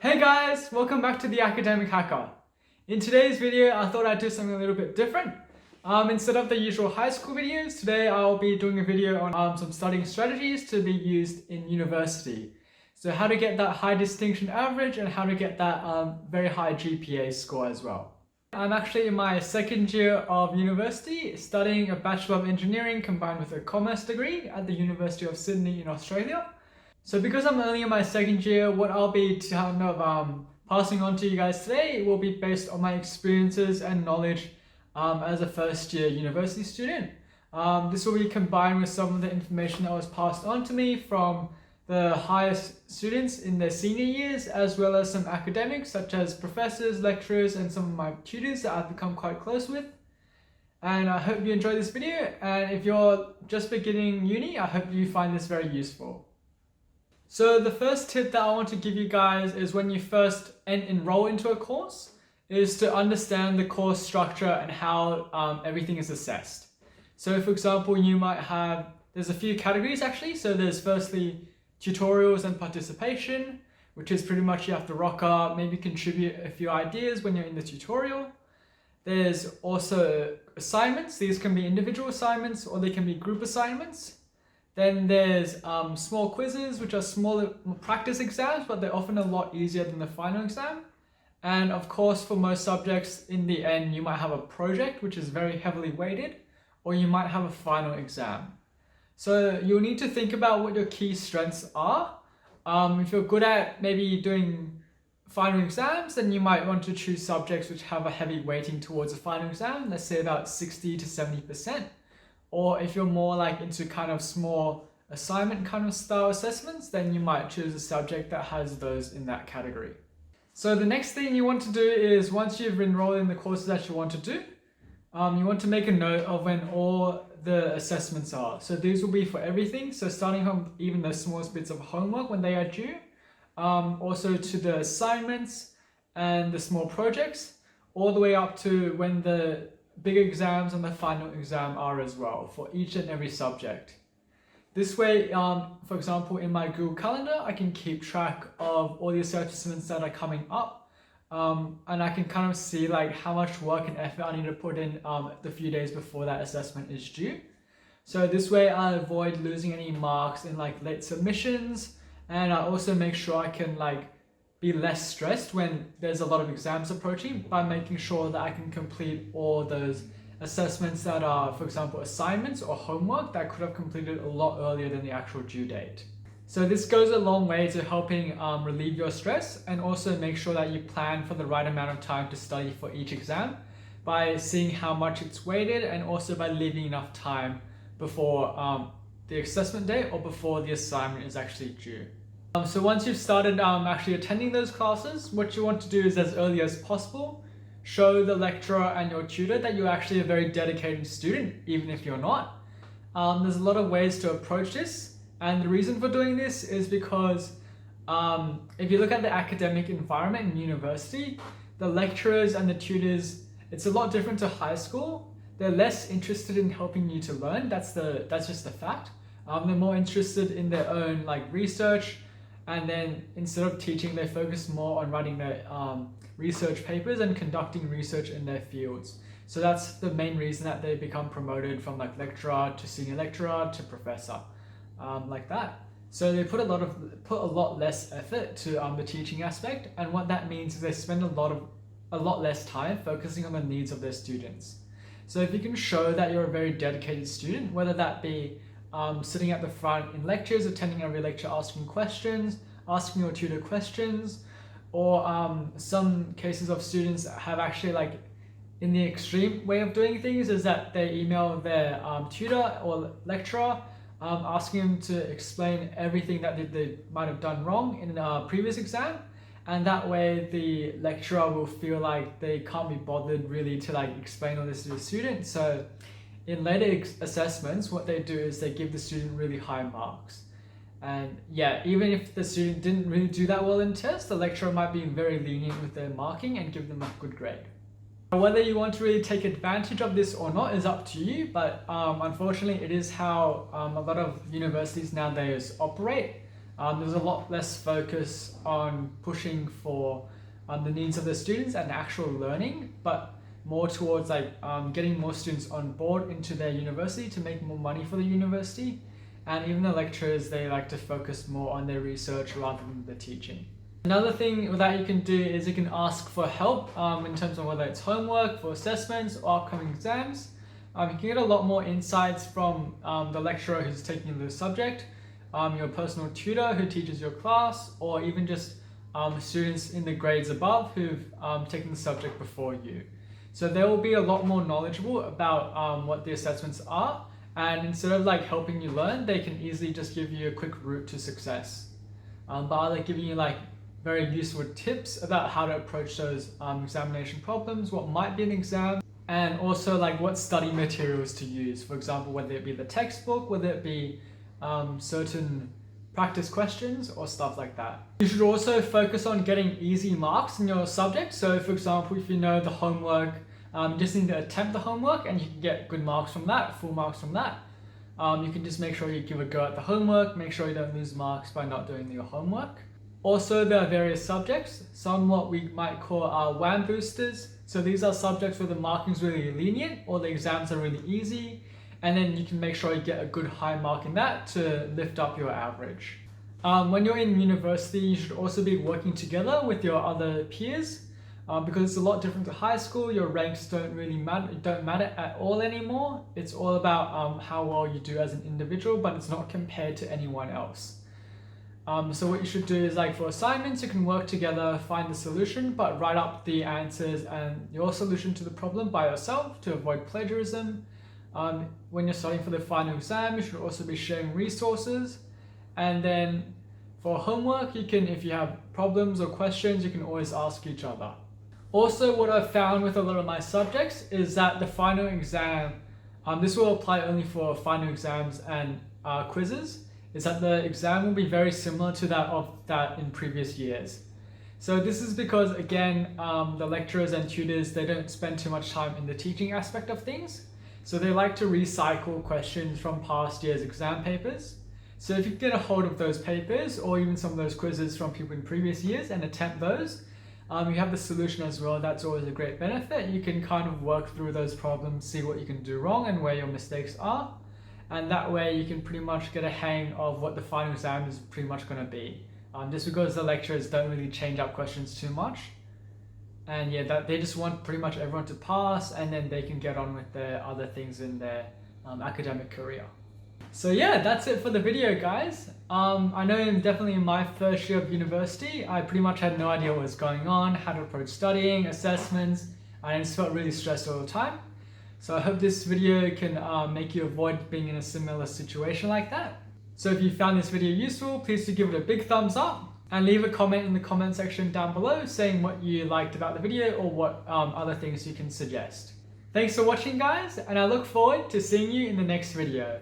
Hey guys, welcome back to the Academic Hacker. In today's video, I thought I'd do something a little bit different. Instead of the usual high school videos, today I'll be doing a video on some studying strategies to be used in university. So how to get that high distinction average and how to get that very high GPA score as well. I'm actually in my second year of university, studying a Bachelor of Engineering combined with a commerce degree at the University of Sydney in Australia. So because I'm only in my second year, what I'll be passing on to you guys today will be based on my experiences and knowledge as a first year university student. This will be combined with some of the information that was passed on to me from the highest students in their senior years, as well as some academics such as professors, lecturers, and some of my tutors that I've become quite close with. And I hope you enjoy this video, and if you're just beginning uni, I hope you find this very useful. So the first tip that I want to give you guys is when you first enroll into a course is to understand the course structure and how everything is assessed. So for example, you might have, there's a few categories actually. So there's firstly tutorials and participation, which is pretty much you have to rock up, maybe contribute a few ideas when you're in the tutorial. There's also assignments. These can be individual assignments or they can be group assignments. Then there's small quizzes, which are smaller practice exams, but they're often a lot easier than the final exam. And of course, for most subjects, in the end, you might have a project, which is very heavily weighted, or you might have a final exam. So you'll need to think about what your key strengths are. If you're good at maybe doing final exams, then you might want to choose subjects which have a heavy weighting towards the final exam, let's say about 60 to 70%. Or if you're more like into kind of small assignment kind of style assessments, then you might choose a subject that has those in that category. So the next thing you want to do is once you've enrolled in the courses that you want to do, you want to make a note of when all the assessments are. So these will be for everything. So starting from even the smallest bits of homework when they are due, also to the assignments and the small projects, all the way up to when the big exams and the final exam are as well for each and every subject. This way, for example, in my Google Calendar, I can keep track of all the assessments that are coming up, and I can kind of see like how much work and effort I need to put in the few days before that assessment is due. So this way I avoid losing any marks in like late submissions, and I also make sure I can like be less stressed when there's a lot of exams approaching by making sure that I can complete all those assessments that are, for example, assignments or homework that could have completed a lot earlier than the actual due date. So this goes a long way to helping relieve your stress and also make sure that you plan for the right amount of time to study for each exam by seeing how much it's weighted and also by leaving enough time before the assessment date or before the assignment is actually due. So once you've started actually attending those classes, what you want to do is as early as possible, show the lecturer and your tutor that you're actually a very dedicated student, even if you're not. There's a lot of ways to approach this, and the reason for doing this is because if you look at the academic environment in university, the lecturers and the tutors, it's a lot different to high school. They're less interested in helping you to learn. That's just a fact. They're more interested in their own like research. And then instead of teaching, they focus more on writing their research papers and conducting research in their fields. So that's the main reason that they become promoted from like lecturer to senior lecturer to professor, like that. So they put a lot less effort to the teaching aspect, and what that means is they spend a lot less time focusing on the needs of their students. So if you can show that you're a very dedicated student, whether that be sitting at the front in lectures, attending every lecture, asking questions, asking your tutor questions, or some cases of students have actually like in the extreme way of doing things is that they email their tutor or lecturer asking them to explain everything that they might have done wrong in a previous exam, and that way the lecturer will feel like they can't be bothered really to like explain all this to the student. So in later assessments, what they do is they give the student really high marks. And yeah, even if the student didn't really do that well in tests, the lecturer might be very lenient with their marking and give them a good grade. Whether you want to really take advantage of this or not is up to you, but unfortunately it is how a lot of universities nowadays operate. there's a lot less focus on pushing for the needs of the students and actual learning, but more towards like getting more students on board into their university to make more money for the university. And even the lecturers, they like to focus more on their research rather than the teaching. Another thing that you can do is you can ask for help in terms of whether it's homework, for assessments, or upcoming exams. You can get a lot more insights from the lecturer who's taking the subject, your personal tutor who teaches your class, or even just students in the grades above who've taken the subject before you. So they will be a lot more knowledgeable about what the assessments are, and instead of like helping you learn, they can easily just give you a quick route to success by like giving you like very useful tips about how to approach those examination problems, what might be an exam, and also like what study materials to use. For example, whether it be the textbook, whether it be certain practice questions or stuff like that. You should also focus on getting easy marks in your subject. So for example, if you know the homework, you just need to attempt the homework and you can get good marks from that, full marks from that. You can just make sure you give a go at the homework, make sure you don't lose marks by not doing your homework. Also, there are various subjects, some what we might call WAM boosters. So these are subjects where the marking is really lenient or the exams are really easy, and then you can make sure you get a good high mark in that to lift up your average. When you're in university, you should also be working together with your other peers because it's a lot different to high school. Your ranks don't matter at all anymore. It's all about how well you do as an individual, but it's not compared to anyone else. So what you should do is like for assignments, you can work together, find the solution, but write up the answers and your solution to the problem by yourself to avoid plagiarism. When you're studying for the final exam, you should also be sharing resources. And then for homework, you can, if you have problems or questions, you can always ask each other. Also, what I've found with a lot of my subjects is that the final exam, this will apply only for final exams and quizzes, is that the exam will be very similar to that in previous years. So this is because, again, the lecturers and tutors, they don't spend too much time in the teaching aspect of things. So they like to recycle questions from past year's exam papers. So if you get a hold of those papers or even some of those quizzes from people in previous years and attempt those, you have the solution as well. That's always a great benefit. You can kind of work through those problems, see what you can do wrong and where your mistakes are. And that way you can pretty much get a hang of what the final exam is pretty much going to be. Just because the lecturers don't really change up questions too much. And yeah, that they just want pretty much everyone to pass, and then they can get on with their other things in their academic career. So yeah, that's it for the video, guys. I know definitely in my first year of university, I pretty much had no idea what was going on, how to approach studying, assessments, and I just felt really stressed all the time. So I hope this video can make you avoid being in a similar situation like that. So if you found this video useful, please do give it a big thumbs up and leave a comment in the comment section down below saying what you liked about the video or what other things you can suggest. Thanks for watching, guys, and I look forward to seeing you in the next video.